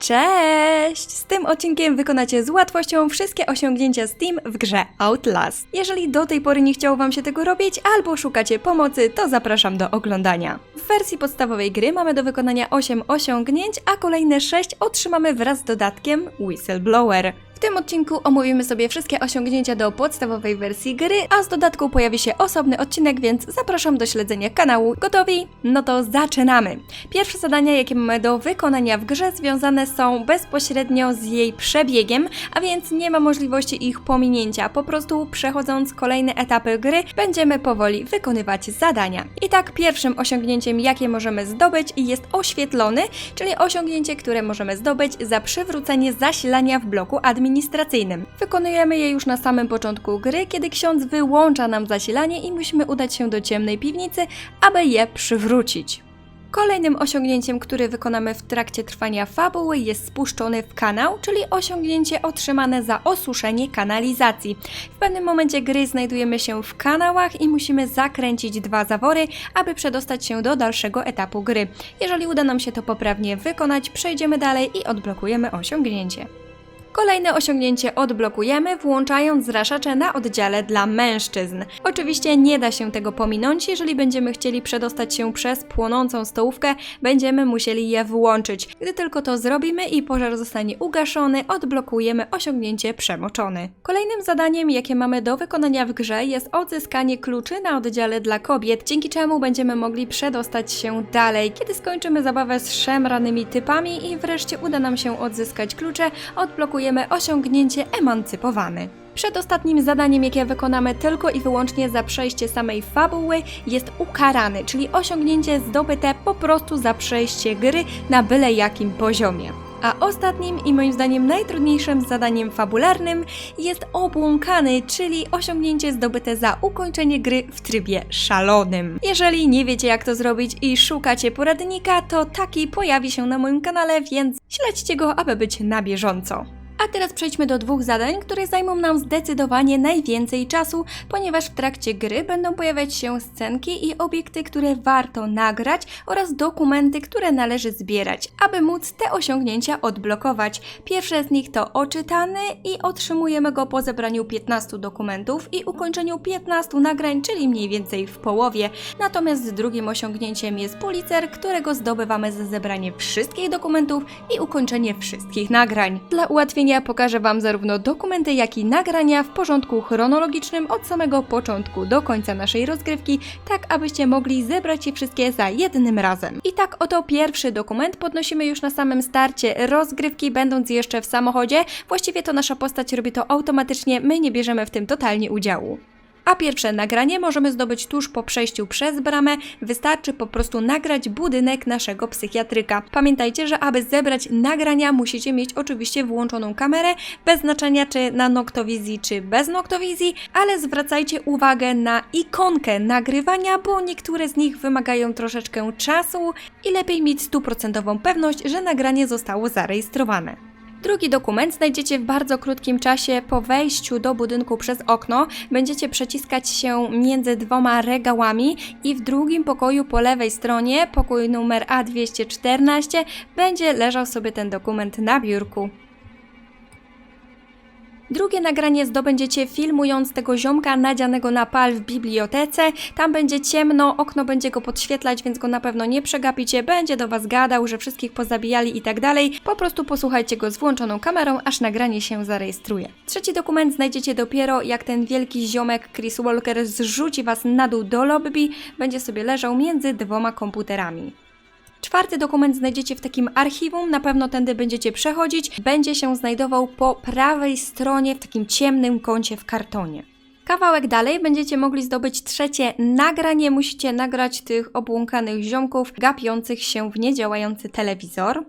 Cześć! Z tym odcinkiem wykonacie z łatwością wszystkie osiągnięcia Steam w grze Outlast. Jeżeli do tej pory nie chciało Wam się tego robić albo szukacie pomocy, to zapraszam do oglądania. W wersji podstawowej gry mamy do wykonania 8 osiągnięć, a kolejne 6 otrzymamy wraz z dodatkiem Whistleblower. W tym odcinku omówimy sobie wszystkie osiągnięcia do podstawowej wersji gry, a z dodatku pojawi się osobny odcinek, więc zapraszam do śledzenia kanału. Gotowi? No to zaczynamy! Pierwsze zadania, jakie mamy do wykonania w grze, związane są bezpośrednio z jej przebiegiem, a więc nie ma możliwości ich pominięcia. Po prostu przechodząc kolejne etapy gry, będziemy powoli wykonywać zadania. I tak pierwszym osiągnięciem, jakie możemy zdobyć, jest oświetlony, czyli osiągnięcie, które możemy zdobyć za przywrócenie zasilania w bloku administracyjnym. Wykonujemy je już na samym początku gry, kiedy ksiądz wyłącza nam zasilanie i musimy udać się do ciemnej piwnicy, aby je przywrócić. Kolejnym osiągnięciem, które wykonamy w trakcie trwania fabuły, jest spuszczony w kanał, czyli osiągnięcie otrzymane za osuszenie kanalizacji. W pewnym momencie gry znajdujemy się w kanałach i musimy zakręcić 2 zawory, aby przedostać się do dalszego etapu gry. Jeżeli uda nam się to poprawnie wykonać, przejdziemy dalej i odblokujemy osiągnięcie. Kolejne osiągnięcie odblokujemy, włączając zraszacze na oddziale dla mężczyzn. Oczywiście nie da się tego pominąć, jeżeli będziemy chcieli przedostać się przez płonącą stołówkę, będziemy musieli je włączyć. Gdy tylko to zrobimy i pożar zostanie ugaszony, odblokujemy osiągnięcie przemoczony. Kolejnym zadaniem, jakie mamy do wykonania w grze, jest odzyskanie kluczy na oddziale dla kobiet, dzięki czemu będziemy mogli przedostać się dalej. Kiedy skończymy zabawę z szemranymi typami i wreszcie uda nam się odzyskać klucze, odblokujemy osiągnięcie emancypowany. Przedostatnim zadaniem, jakie wykonamy tylko i wyłącznie za przejście samej fabuły, jest ukarany, czyli osiągnięcie zdobyte po prostu za przejście gry na byle jakim poziomie. A ostatnim i moim zdaniem najtrudniejszym zadaniem fabularnym jest obłąkany, czyli osiągnięcie zdobyte za ukończenie gry w trybie szalonym. Jeżeli nie wiecie, jak to zrobić i szukacie poradnika, to taki pojawi się na moim kanale, więc śledźcie go, aby być na bieżąco. A teraz przejdźmy do 2 zadań, które zajmą nam zdecydowanie najwięcej czasu, ponieważ w trakcie gry będą pojawiać się scenki i obiekty, które warto nagrać oraz dokumenty, które należy zbierać, aby móc te osiągnięcia odblokować. Pierwsze z nich to oczytany i otrzymujemy go po zebraniu 15 dokumentów i ukończeniu 15 nagrań, czyli mniej więcej w połowie. Natomiast drugim osiągnięciem jest policer, którego zdobywamy za zebranie wszystkich dokumentów i ukończenie wszystkich nagrań. Dla ułatwienia pokażę Wam zarówno dokumenty, jak i nagrania w porządku chronologicznym od samego początku do końca naszej rozgrywki, tak abyście mogli zebrać je wszystkie za jednym razem. I tak oto pierwszy dokument podnosimy już na samym starcie rozgrywki, będąc jeszcze w samochodzie. Właściwie to nasza postać robi to automatycznie, my nie bierzemy w tym totalnie udziału. A pierwsze nagranie możemy zdobyć tuż po przejściu przez bramę, wystarczy po prostu nagrać budynek naszego psychiatryka. Pamiętajcie, że aby zebrać nagrania musicie mieć oczywiście włączoną kamerę, bez znaczenia czy na noktowizji, czy bez noktowizji, ale zwracajcie uwagę na ikonkę nagrywania, bo niektóre z nich wymagają troszeczkę czasu i lepiej mieć 100% pewność, że nagranie zostało zarejestrowane. Drugi dokument znajdziecie w bardzo krótkim czasie po wejściu do budynku przez okno. Będziecie przeciskać się między 2 regałami i w drugim pokoju po lewej stronie, pokój numer A214, będzie leżał sobie ten dokument na biurku. Drugie nagranie zdobędziecie filmując tego ziomka nadzianego na pal w bibliotece. Tam będzie ciemno, okno będzie go podświetlać, więc go na pewno nie przegapicie. Będzie do Was gadał, że wszystkich pozabijali i tak dalej. Po prostu posłuchajcie go z włączoną kamerą, aż nagranie się zarejestruje. Trzeci dokument znajdziecie dopiero, jak ten wielki ziomek Chris Walker zrzuci Was na dół do lobby. Będzie sobie leżał między 2 komputerami. Czwarty dokument znajdziecie w takim archiwum, na pewno tędy będziecie przechodzić. Będzie się znajdował po prawej stronie w takim ciemnym kącie w kartonie. Kawałek dalej będziecie mogli zdobyć trzecie nagranie. Musicie nagrać tych obłąkanych ziomków gapiących się w niedziałający telewizor.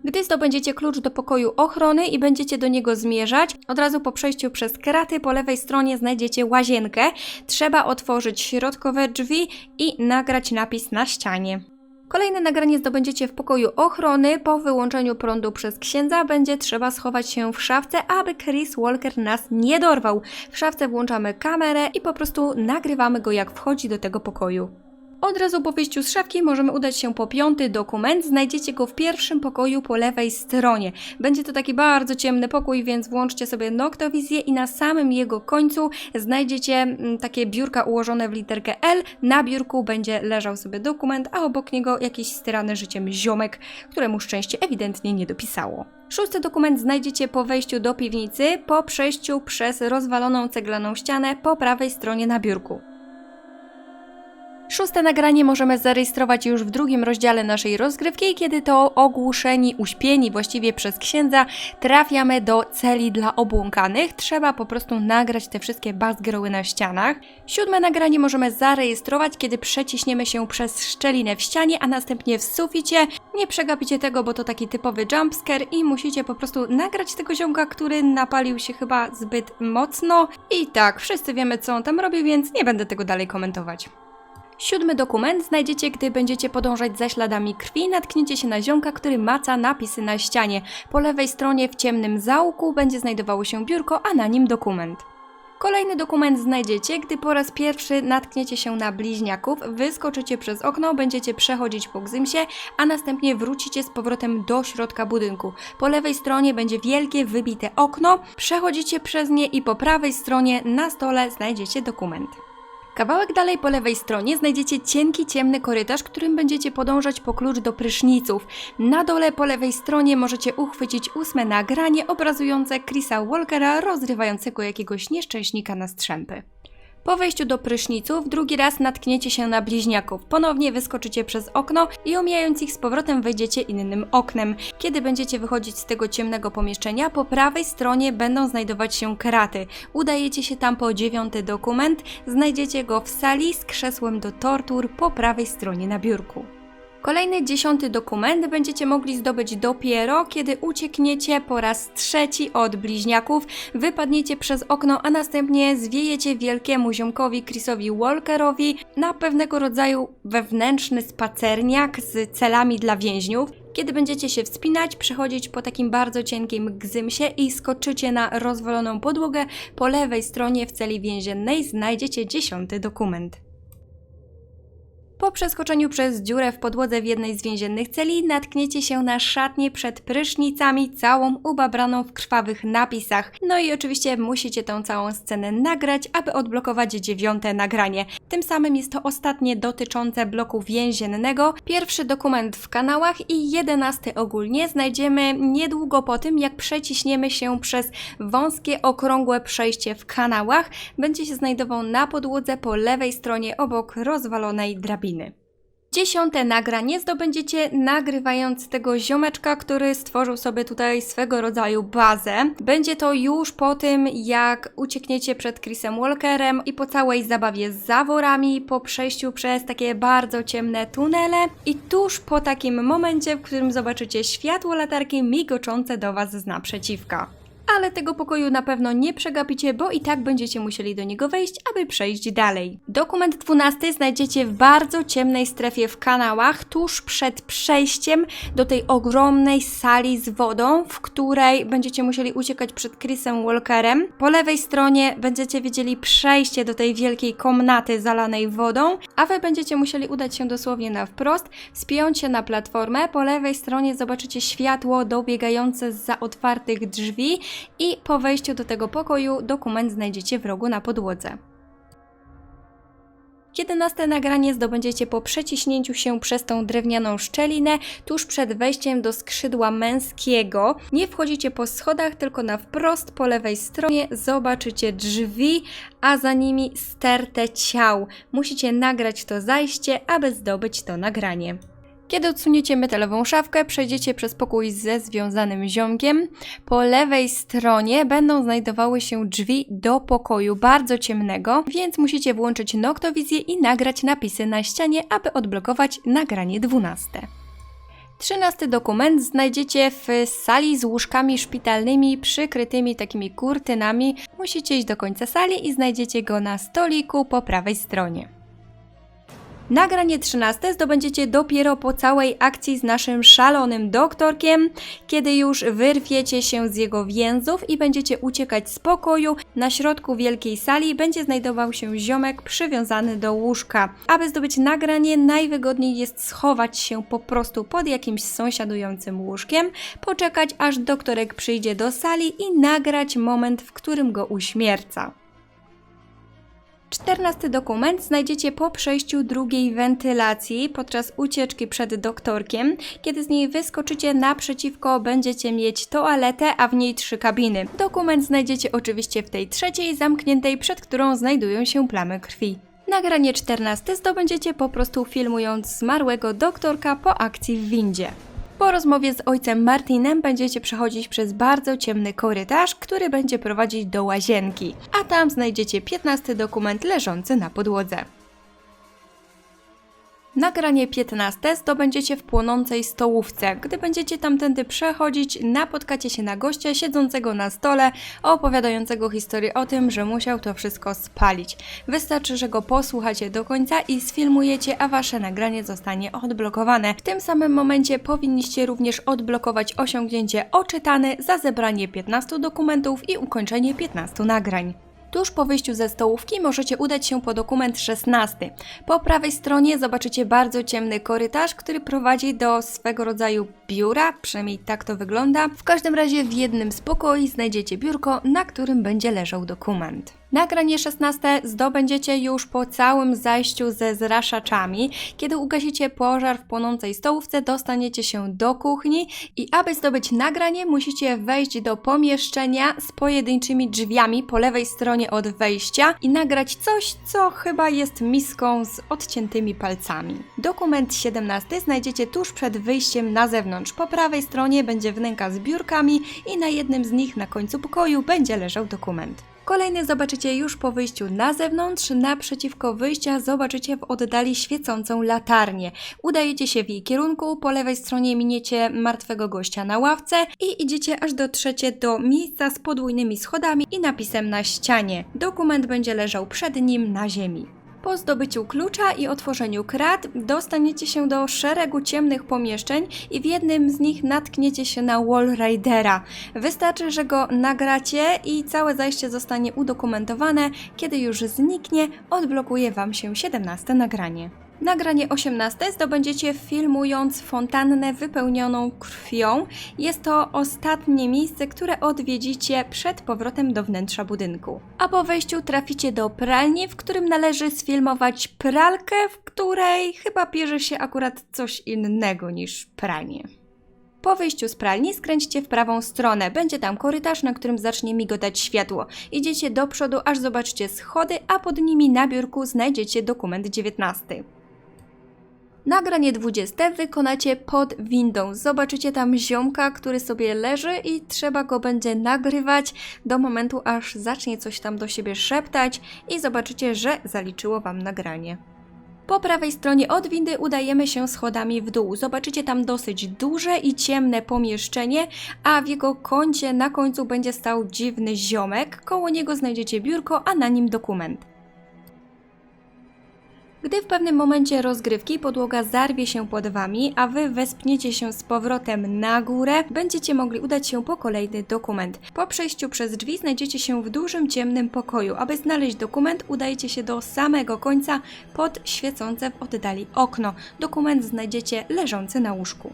Gdy zdobędziecie klucz do pokoju ochrony i będziecie do niego zmierzać, od razu po przejściu przez kraty po lewej stronie znajdziecie łazienkę. Trzeba otworzyć środkowe drzwi i nagrać napis na ścianie. Kolejne nagranie zdobędziecie w pokoju ochrony. Po wyłączeniu prądu przez księdza będzie trzeba schować się w szafce, aby Chris Walker nas nie dorwał. W szafce włączamy kamerę i po prostu nagrywamy go, jak wchodzi do tego pokoju. Od razu po wyjściu z szafki możemy udać się po 5. dokument. Znajdziecie go w pierwszym pokoju po lewej stronie. Będzie to taki bardzo ciemny pokój, więc włączcie sobie noktowizję i na samym jego końcu znajdziecie takie biurka ułożone w literkę L. Na biurku będzie leżał sobie dokument, a obok niego jakiś styrany życiem ziomek, któremu szczęście ewidentnie nie dopisało. 6. dokument znajdziecie po wejściu do piwnicy, po przejściu przez rozwaloną ceglaną ścianę po prawej stronie na biurku. 6. nagranie możemy zarejestrować już w 2. rozdziale naszej rozgrywki, kiedy to ogłuszeni, uśpieni właściwie przez księdza trafiamy do celi dla obłąkanych. Trzeba po prostu nagrać te wszystkie bazgroły na ścianach. 7. nagranie możemy zarejestrować, kiedy przeciśniemy się przez szczelinę w ścianie, a następnie w suficie. Nie przegapicie tego, bo to taki typowy jumpscare i musicie po prostu nagrać tego ziomka, który napalił się chyba zbyt mocno. I tak, wszyscy wiemy, co on tam robi, więc nie będę tego dalej komentować. 7. dokument znajdziecie, gdy będziecie podążać za śladami krwi, natkniecie się na ziomka, który maca napisy na ścianie. Po lewej stronie w ciemnym zaułku będzie znajdowało się biurko, a na nim dokument. Kolejny dokument znajdziecie, gdy po raz pierwszy natkniecie się na bliźniaków, wyskoczycie przez okno, będziecie przechodzić po gzymsie, a następnie wrócicie z powrotem do środka budynku. Po lewej stronie będzie wielkie, wybite okno, przechodzicie przez nie i po prawej stronie na stole znajdziecie dokument. Kawałek dalej po lewej stronie znajdziecie cienki, ciemny korytarz, którym będziecie podążać po klucz do pryszniców. Na dole po lewej stronie możecie uchwycić 8. nagranie obrazujące Chrisa Walkera rozrywającego jakiegoś nieszczęśnika na strzępy. Po wejściu do pryszniców drugi raz natkniecie się na bliźniaków. Ponownie wyskoczycie przez okno i omijając ich z powrotem wejdziecie innym oknem. Kiedy będziecie wychodzić z tego ciemnego pomieszczenia, po prawej stronie będą znajdować się kraty. Udajecie się tam po 9. dokument, znajdziecie go w sali z krzesłem do tortur po prawej stronie na biurku. Kolejny 10. dokument będziecie mogli zdobyć dopiero, kiedy uciekniecie po raz 3. od bliźniaków, wypadniecie przez okno, a następnie zwiejecie wielkiemu ziomkowi Chrisowi Walkerowi na pewnego rodzaju wewnętrzny spacerniak z celami dla więźniów. Kiedy będziecie się wspinać, przechodzić po takim bardzo cienkim gzymsie i skoczycie na rozwaloną podłogę, po lewej stronie w celi więziennej znajdziecie 10. dokument. Po przeskoczeniu przez dziurę w podłodze w jednej z więziennych celi natkniecie się na szatnię przed prysznicami, całą ubabraną w krwawych napisach. No i oczywiście musicie tą całą scenę nagrać, aby odblokować 9. nagranie. Tym samym jest to ostatnie dotyczące bloku więziennego. Pierwszy dokument w kanałach i 11. ogólnie znajdziemy niedługo po tym, jak przeciśniemy się przez wąskie, okrągłe przejście w kanałach. Będzie się znajdował na podłodze po lewej stronie obok rozwalonej drabiny. 10. nagranie zdobędziecie nagrywając tego ziomeczka, który stworzył sobie tutaj swego rodzaju bazę. Będzie to już po tym, jak uciekniecie przed Chrisem Walkerem i po całej zabawie z zaworami, po przejściu przez takie bardzo ciemne tunele i tuż po takim momencie, w którym zobaczycie światło latarki migoczące do Was z naprzeciwka. Ale tego pokoju na pewno nie przegapicie, bo i tak będziecie musieli do niego wejść, aby przejść dalej. Dokument 12 znajdziecie w bardzo ciemnej strefie w kanałach, tuż przed przejściem do tej ogromnej sali z wodą, w której będziecie musieli uciekać przed Chrisem Walkerem. Po lewej stronie będziecie widzieli przejście do tej wielkiej komnaty zalanej wodą, a Wy będziecie musieli udać się dosłownie na wprost, wspiąć się na platformę. Po lewej stronie zobaczycie światło dobiegające zza otwartych drzwi, i po wejściu do tego pokoju dokument znajdziecie w rogu na podłodze. 11. nagranie zdobędziecie po przeciśnięciu się przez tą drewnianą szczelinę tuż przed wejściem do skrzydła męskiego. Nie wchodzicie po schodach, tylko na wprost po lewej stronie zobaczycie drzwi, a za nimi stertę ciał. Musicie nagrać to zajście, aby zdobyć to nagranie. Kiedy odsuniecie metalową szafkę, przejdziecie przez pokój ze związanym ziomkiem. Po lewej stronie będą znajdowały się drzwi do pokoju bardzo ciemnego, więc musicie włączyć noktowizję i nagrać napisy na ścianie, aby odblokować nagranie 12. 13. dokument znajdziecie w sali z łóżkami szpitalnymi przykrytymi takimi kurtynami. Musicie iść do końca sali i znajdziecie go na stoliku po prawej stronie. Nagranie 13 zdobędziecie dopiero po całej akcji z naszym szalonym doktorkiem, kiedy już wyrwiecie się z jego więzów i będziecie uciekać z pokoju. Na środku wielkiej sali będzie znajdował się ziomek przywiązany do łóżka. Aby zdobyć nagranie, najwygodniej jest schować się po prostu pod jakimś sąsiadującym łóżkiem, poczekać aż doktorek przyjdzie do sali i nagrać moment, w którym go uśmierca. 14 dokument znajdziecie po przejściu drugiej wentylacji podczas ucieczki przed doktorkiem. Kiedy z niej wyskoczycie, naprzeciwko będziecie mieć toaletę, a w niej 3 kabiny. Dokument znajdziecie oczywiście w tej trzeciej, zamkniętej, przed którą znajdują się plamy krwi. Nagranie 14 zdobędziecie po prostu filmując zmarłego doktorka po akcji w windzie. Po rozmowie z ojcem Martinem będziecie przechodzić przez bardzo ciemny korytarz, który będzie prowadzić do łazienki, a tam znajdziecie 15 dokument leżący na podłodze. Nagranie 15 zdobędziecie w płonącej stołówce. Gdy będziecie tamtędy przechodzić, napotkacie się na gościa siedzącego na stole, opowiadającego historię o tym, że musiał to wszystko spalić. Wystarczy, że go posłuchacie do końca i sfilmujecie, a wasze nagranie zostanie odblokowane. W tym samym momencie powinniście również odblokować osiągnięcie oczytany za zebranie 15 dokumentów i ukończenie 15 nagrań. Tuż po wyjściu ze stołówki możecie udać się po dokument 16. Po prawej stronie zobaczycie bardzo ciemny korytarz, który prowadzi do swego rodzaju biura, przynajmniej tak to wygląda. W każdym razie w jednym z pokoi znajdziecie biurko, na którym będzie leżał dokument. Nagranie 16 zdobędziecie już po całym zajściu ze zraszaczami. Kiedy ugasicie pożar w płonącej stołówce, dostaniecie się do kuchni i aby zdobyć nagranie, musicie wejść do pomieszczenia z pojedynczymi drzwiami po lewej stronie od wejścia i nagrać coś, co chyba jest miską z odciętymi palcami. Dokument 17 znajdziecie tuż przed wyjściem na zewnątrz. Po prawej stronie będzie wnęka z biurkami i na jednym z nich na końcu pokoju będzie leżał dokument. Kolejny zobaczycie już po wyjściu na zewnątrz. Naprzeciwko wyjścia zobaczycie w oddali świecącą latarnię. Udajecie się w jej kierunku, po lewej stronie miniecie martwego gościa na ławce i idziecie aż dotrzecie do miejsca z podwójnymi schodami i napisem na ścianie. Dokument będzie leżał przed nim na ziemi. Po zdobyciu klucza i otworzeniu krat dostaniecie się do szeregu ciemnych pomieszczeń i w jednym z nich natkniecie się na Wall Ridera. Wystarczy, że go nagracie i całe zajście zostanie udokumentowane. Kiedy już zniknie, odblokuje Wam się 17 nagranie. Nagranie 18 zdobędziecie filmując fontannę wypełnioną krwią. Jest to ostatnie miejsce, które odwiedzicie przed powrotem do wnętrza budynku. A po wejściu traficie do pralni, w którym należy sfilmować pralkę, w której chyba pierze się akurat coś innego niż pranie. Po wyjściu z pralni skręćcie w prawą stronę. Będzie tam korytarz, na którym zacznie migotać światło. Idziecie do przodu, aż zobaczycie schody, a pod nimi na biurku znajdziecie dokument 19. Nagranie 20 wykonacie pod windą. Zobaczycie tam ziomka, który sobie leży i trzeba go będzie nagrywać do momentu, aż zacznie coś tam do siebie szeptać i zobaczycie, że zaliczyło Wam nagranie. Po prawej stronie od windy udajemy się schodami w dół. Zobaczycie tam dosyć duże i ciemne pomieszczenie, a w jego kącie na końcu będzie stał dziwny ziomek. Koło niego znajdziecie biurko, a na nim dokument. Gdy w pewnym momencie rozgrywki podłoga zarwie się pod Wami, a Wy wespniecie się z powrotem na górę, będziecie mogli udać się po kolejny dokument. Po przejściu przez drzwi znajdziecie się w dużym ciemnym pokoju. Aby znaleźć dokument, udajecie się do samego końca pod świecące w oddali okno. Dokument znajdziecie leżący na łóżku.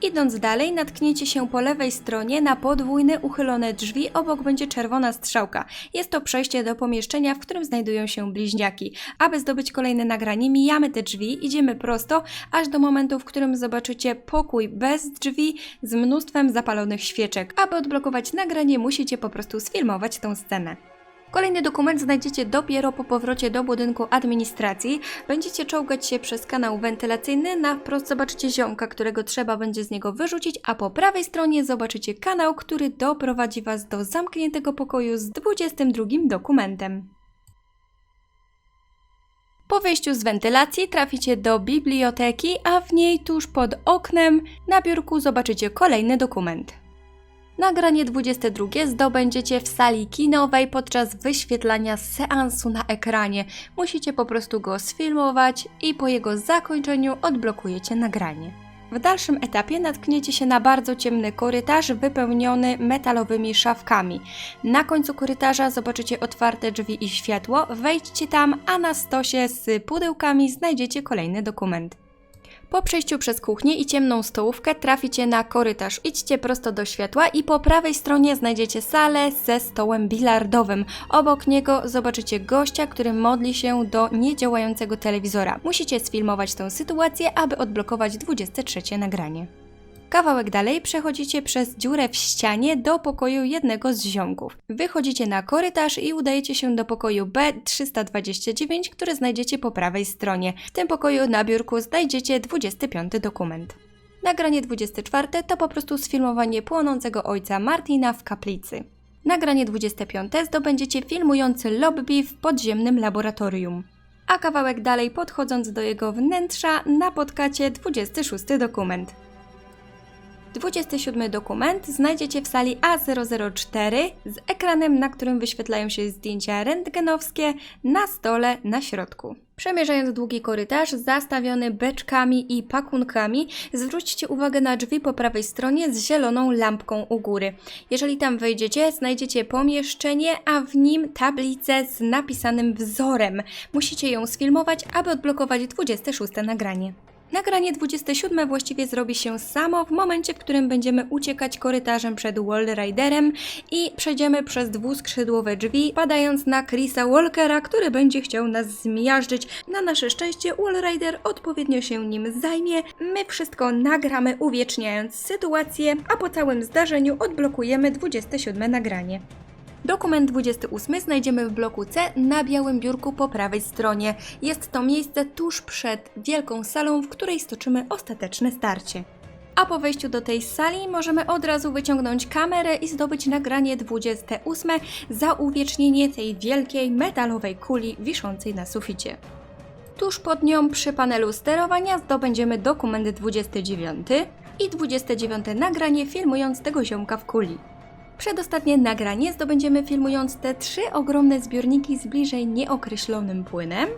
Idąc dalej, natkniecie się po lewej stronie na podwójne uchylone drzwi, obok będzie czerwona strzałka. Jest to przejście do pomieszczenia, w którym znajdują się bliźniaki. Aby zdobyć kolejne nagranie, mijamy te drzwi, idziemy prosto, aż do momentu, w którym zobaczycie pokój bez drzwi z mnóstwem zapalonych świeczek. Aby odblokować nagranie, musicie po prostu sfilmować tą scenę. Kolejny dokument znajdziecie dopiero po powrocie do budynku administracji. Będziecie czołgać się przez kanał wentylacyjny, na wprost zobaczycie ziomka, którego trzeba będzie z niego wyrzucić, a po prawej stronie zobaczycie kanał, który doprowadzi Was do zamkniętego pokoju z 22 dokumentem. Po wyjściu z wentylacji traficie do biblioteki, a w niej tuż pod oknem na biurku zobaczycie kolejny dokument. Nagranie 22 zdobędziecie w sali kinowej podczas wyświetlania seansu na ekranie. Musicie po prostu go sfilmować i po jego zakończeniu odblokujecie nagranie. W dalszym etapie natkniecie się na bardzo ciemny korytarz wypełniony metalowymi szafkami. Na końcu korytarza zobaczycie otwarte drzwi i światło, wejdźcie tam, a na stosie z pudełkami znajdziecie kolejny dokument. Po przejściu przez kuchnię i ciemną stołówkę traficie na korytarz. Idźcie prosto do światła i po prawej stronie znajdziecie salę ze stołem bilardowym. Obok niego zobaczycie gościa, który modli się do niedziałającego telewizora. Musicie sfilmować tę sytuację, aby odblokować 23 nagranie. Kawałek dalej przechodzicie przez dziurę w ścianie do pokoju jednego z ziomków. Wychodzicie na korytarz i udajecie się do pokoju B329, który znajdziecie po prawej stronie. W tym pokoju na biurku znajdziecie 25 dokument. Nagranie 24 to po prostu sfilmowanie płonącego ojca Martina w kaplicy. Nagranie 25 zdobędziecie filmujący lobby w podziemnym laboratorium. A kawałek dalej, podchodząc do jego wnętrza, napotkacie 26 dokument. 27 dokument znajdziecie w sali A004 z ekranem, na którym wyświetlają się zdjęcia rentgenowskie na stole na środku. Przemierzając długi korytarz zastawiony beczkami i pakunkami, zwróćcie uwagę na drzwi po prawej stronie z zieloną lampką u góry. Jeżeli tam wejdziecie, znajdziecie pomieszczenie, a w nim tablicę z napisanym wzorem. Musicie ją sfilmować, aby odblokować 26 nagranie. Nagranie 27 właściwie zrobi się samo w momencie, w którym będziemy uciekać korytarzem przed Wallriderem i przejdziemy przez dwuskrzydłowe drzwi, padając na Chrisa Walkera, który będzie chciał nas zmiażdżyć. Na nasze szczęście Wallrider odpowiednio się nim zajmie, my wszystko nagramy, uwieczniając sytuację, a po całym zdarzeniu odblokujemy 27 nagranie. Dokument 28 znajdziemy w bloku C na białym biurku po prawej stronie. Jest to miejsce tuż przed wielką salą, w której stoczymy ostateczne starcie. A po wejściu do tej sali możemy od razu wyciągnąć kamerę i zdobyć nagranie 28 za uwiecznienie tej wielkiej metalowej kuli wiszącej na suficie. Tuż pod nią przy panelu sterowania zdobędziemy dokument 29 i 29 nagranie filmując tego ziomka w kuli. Przedostatnie nagranie zdobędziemy filmując te 3 ogromne zbiorniki z bliżej nieokreślonym płynem,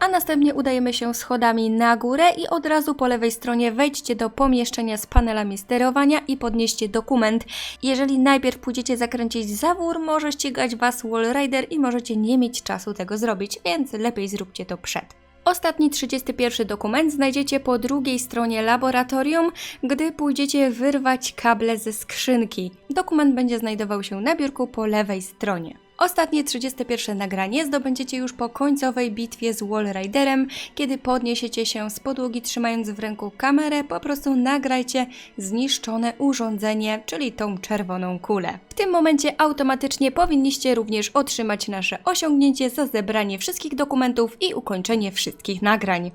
a następnie udajemy się schodami na górę i od razu po lewej stronie wejdźcie do pomieszczenia z panelami sterowania i podnieście dokument. Jeżeli najpierw pójdziecie zakręcić zawór, może ścigać Was Wallrider i możecie nie mieć czasu tego zrobić, więc lepiej zróbcie to przed. Ostatni 31 dokument znajdziecie po drugiej stronie laboratorium, gdy pójdziecie wyrwać kable ze skrzynki. Dokument będzie znajdował się na biurku po lewej stronie. Ostatnie 31 nagranie zdobędziecie już po końcowej bitwie z Wallriderem, kiedy podniesiecie się z podłogi trzymając w ręku kamerę, po prostu nagrajcie zniszczone urządzenie, czyli tą czerwoną kulę. W tym momencie automatycznie powinniście również otrzymać nasze osiągnięcie za zebranie wszystkich dokumentów i ukończenie wszystkich nagrań.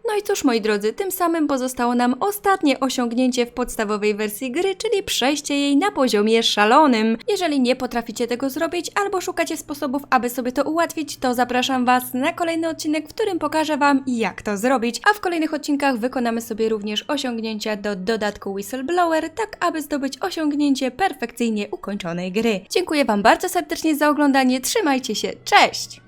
No i cóż, moi drodzy, tym samym pozostało nam ostatnie osiągnięcie w podstawowej wersji gry, czyli przejście jej na poziomie szalonym. Jeżeli nie potraficie tego zrobić albo szukacie sposobów, aby sobie to ułatwić, to zapraszam Was na kolejny odcinek, w którym pokażę Wam, jak to zrobić, a w kolejnych odcinkach wykonamy sobie również osiągnięcia do dodatku Whistleblower, tak aby zdobyć osiągnięcie perfekcyjnie ukończonej gry. Dziękuję Wam bardzo serdecznie za oglądanie, trzymajcie się, cześć!